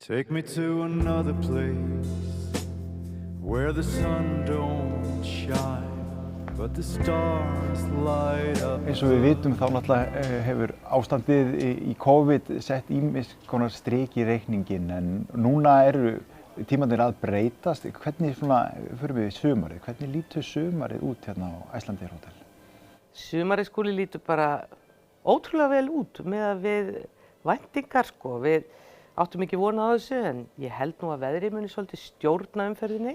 Take me to another place where the sun don't shine but the stars light up. Eins og við vitum þá náttúrulega hefur ástandið í COVID sett ýmis konar strik í reikninginn en núna eru tímarnir að breytast. Hvernig förum við í sumarið? Hvernig lítur sumarið út hérna á Icelandair Hotel? Sumarið Skúli lítur bara ótrúlega vel út með við væntingar sko. Við áttum ekki von á þessu en ég held nú að veðrið muni svolítið stjórna umferðinni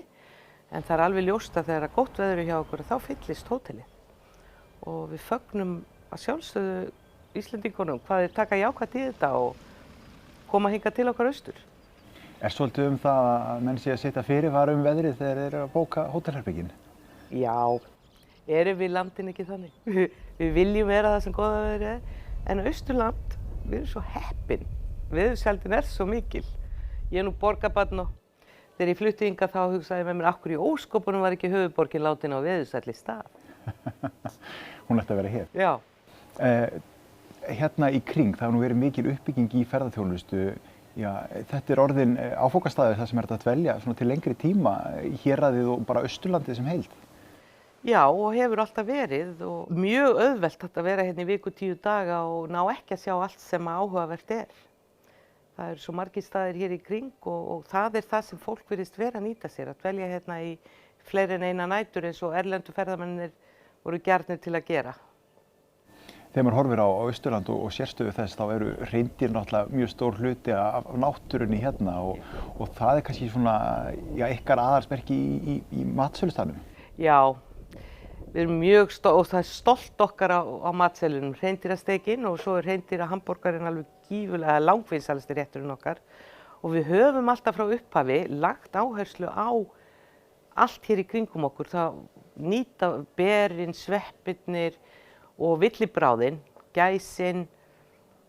en það alveg ljóst að þegar gott veður er hjá okkur þá fyllist hótelið og við fögnum að sjálfsögðu Íslendingunum hvað þeir taka jákvætt í þetta og koma hingað til okkar austur. Svolítið það að menn sé að setja fyrirvara veðrið þegar þeir eru að bóka hótelherbergin? Já, erum við landin ekki þannig. Við viljum vera það sem góða veður en Austurland, við erum svo heppin. Veðursældin svo mikil. Ég nú borgarbarn og þegar ég flutti hingað þá hugsaði ég með mér af hverju í ósköpunum var ekki höfuðborgin látin á veðursælli stað. Hún ætti að vera hér. Já. Hérna í kring, það hefur nú verið mikil uppbygging í ferðaþjónustu. Já, þetta orðinn áfangastaður þar sem hægt að dvelja til lengri tíma, héraðið og bara Austurlandið sem heild. Já, og hefur alltaf verið og mjög auðvelt að vera hérna í viku 10 daga og ná ekki að sjá allt sem áhugavert er. Það eru svo margir staðir hér í kring og það er það sem fólk virðist vera að nýta sér, að dvelja hérna í fleiri en eina nætur eins og erlendu ferðamennir voru gjarnir til að gera. Þegar maður horfir á Austurland og sérstöðu þess þá eru hreindýr náttúrulega mjög stór hluti af náttúrunni hérna og það er kannski ykkar aðalsmerki í matsölustaðnum. Já, við erum mjög og það er stolt okkar á matselunum, hreindýrasteikinn og svo er hreindýrahamborgarinn alveg gífurlega langvinsælasti rétturinn okkar og við höfum alltaf frá upphafi lagt áherslu á allt hér í kringum okkur, það nýta berin, sveppirnir og villibráðin, gæsin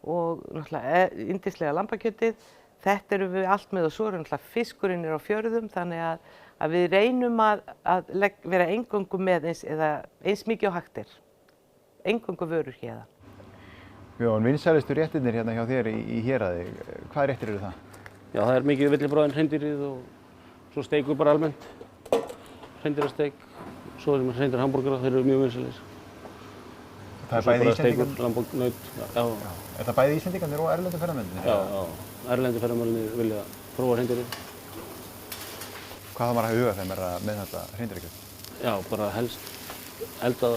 og náttúrulega yndislega lambakjötið. Þetta erum við allt með og svo er náttúrulega fiskurinn á fjörðum þannig að við reynum að vera eingöngu með eins mikið og hægt er. Eingöngu vörur hérna. Já, en vinsælustu réttirnir hérna hjá þér í héraði, hvaða réttir eru það? Já, það er mikið villibráðin, hreindýrið og svo steikur bara almennt. Hreindýrasteik, svo erum við hreindýrahamborgara, þeir eru mjög vinsælir. Það er bæði Íslendingar? Lamb, naut, já. Er það bæði Íslendingarnir og erlendu ferðamennirnir? Já, erlendu ferðamennirnir vilja prófa hreindýrið. Hvað þarf maður að huga þeim með þetta hreindýrakjöt? Já, bara helst eldað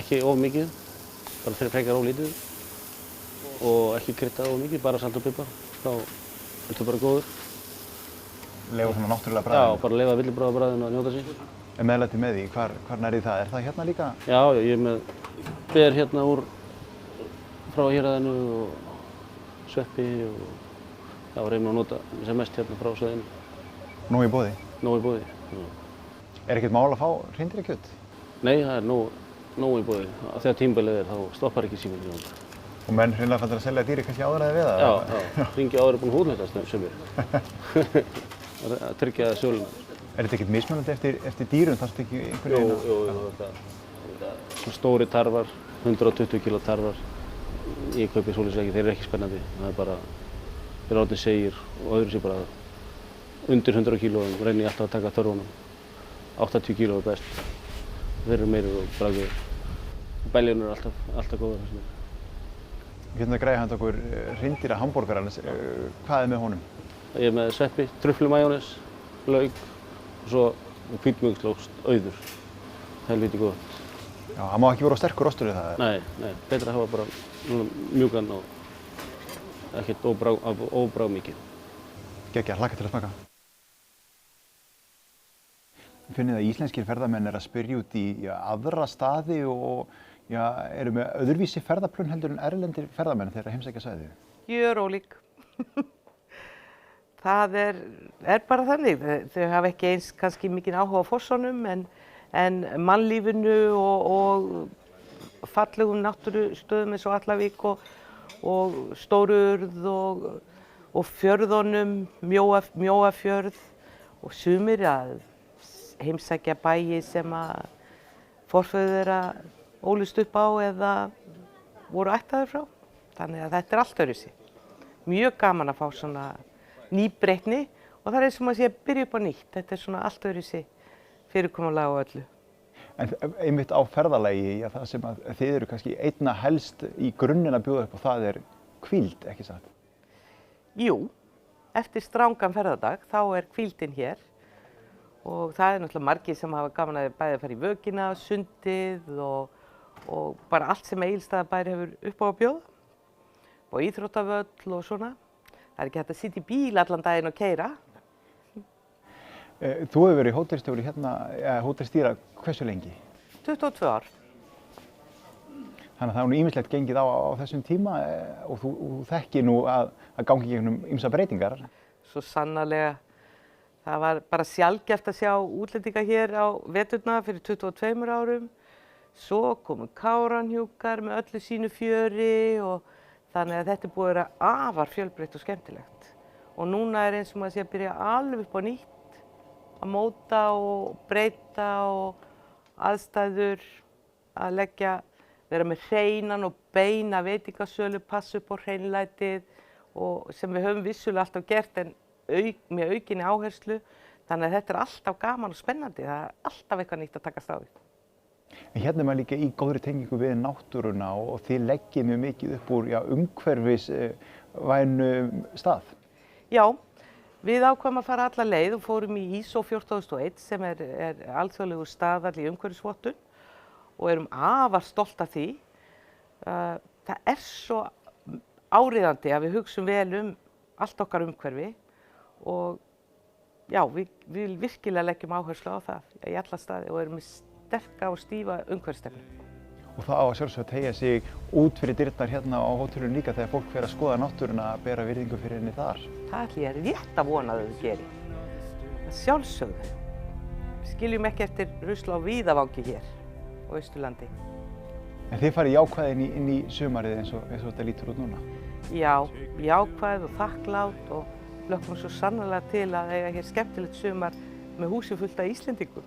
ekki of mikið, bara frekar of lítið og ekki kryddað of mikið, bara salt og pipar. Þá er þetta bara góður. Leyfa svona náttúrulega bragðinu? Já, bara leyfa villibráðabragðinu að njóta sín. Er meðlæti með því? Hvar nærði það? Er það hérna líka? Já, ég er með ber hérna frá héraðinu og sveppi og reynum að nota sem mest hérna frá svæðinu. Nóg í boði? Nóg í boði, já. Er ekkert mál að fá hreindýrakjöt? Nei, það er nóg í boði. Þegar tímabilið er þá stoppar ekki síminn. Og menn hreinlega fannst að selja dýri kannski áður að þið við það? Já, hringi áður búin húðnættast sumir. Að tryggja söluna. Er þetta ekkert mismunandi eftir dýrum? Þarftu ekki einhverju eina? Jú, stóri tarfar, 120 kg tarfar. Ég kaupi svoleiðis ekki, þeir eru ekki spennandi. Það er bara, þeir eru orðnir segir og öðru sé bara undir 100 kg reyni ég alltaf að taka þörfunum. 80 kg er best. Þeir eru meiri og bragðir. Beljunum eru alltaf góðar. Við getum að græja handa okkur hreindýrahamborgarann. Hvað er með honum? Ég er með sveppi, truflumajónes, lauk og svo hvítmjólslóst auður. Helviti gott. Já, það má ekki vera sterkur ostur í það? Nei, betra að hafa bara mjúkan og ekkert óbragð mikið. Geggjað, hlakka til að smaka. Finnið að íslenskir ferðamenn að spyrja út í aðra staði og eru með öðruvísi ferðaplön heldur en erlendir ferðamenn þegar heimsækja svæðið? Gjörólík. Það er bara þannig. Þau hafa ekki eins kannski mikinn áhuga á fossánum en mannlífinu og fallegum náttúrustöðum eins og Allavík og Stórurð og fjörðunum, Mjóafjörð og sumir að heimsækja bæi sem að forfeður þeirra ólust upp á eða voru ættaðir frá. Þannig að þetta er allt öðruvísi. Mjög gaman að fá svona nýbreytni og það er eins og maður sé að byrja upp á nýtt. Þetta er svona allt öðruvísi fyrirkomulag á öllu. En einmitt á ferðalagi, já, það sem að þið eru kannski einna helst í grunninn að bjóða upp og það er hvíld, ekki satt? Jú, eftir strangan ferðadag þá er hvíldin hér og það er náttúrulega margir sem hafa gaman að bæði að fara í vökina, sundið og bara allt sem Egilsstaðabær hefur upp á að bjóða og íþróttavöll og svona. Það er ekki hægt að sitja í bíl allan daginn og keyra. Þú hefur verið hótelstjóri hérna, hótelstýra hversu lengi? 22 ár. Þannig að það er nú ýmislegt gengið á þessum tíma og þú þekkir nú að gangi gegnum ýmsa breytingar. Svo sannarlega. Það var bara sjaldgæft að sjá útlendinga hér á veturna fyrir 22 árum. Svo komu Kárahnjúkar með öllu sínu fjöri og þannig að þetta er búið að vera afar fjölbreytt og skemmtilegt. Og núna er eins og maður sé að byrja alveg upp á nýtt að móta og breyta og aðstæður að vera með hreinan og beina veitingasölu, passa upp á hreinlætið og sem við höfum vissulega alltaf gert en með aukinni áherslu. Þannig að þetta er alltaf gaman og spennandi, það er alltaf eitthvað nýtt að takast á því. En hérna er maður líka í góðri tengingu við náttúruna og þið leggið mjög mikið upp úr umhverfisvænum stað. Já. Við ákváðum að fara alla leið og fórum í ISO 14001 sem er alþjóðlegur staðall í umhverfisvottun og erum afar stolt af því. Það er svo áríðandi að við hugsum vel allt okkar umhverfi og já, við virkilega leggjum áherslu á það í alla staði og erum með sterka og stífa umhverfisstefnu. Og það á að sjálfsögðu að teygja sig út fyrir dyrnar hérna á hótelinu líka þegar fólk fer að skoða náttúruna að bera virðingu fyrir henni þar. Það ætla ég rétt að vona að þau geri. Það sjálfsögðu. Við skiljum ekki eftir rusl á víðavangi hér á Austurlandi. En þið farið jákvæð inn í sumarið eins og þetta lítur út núna? Já, jákvæð og þakklátt og hlökkum svo sannarlega til að eiga hér skemmtilegt sumar með húsi fullt af Íslendingum.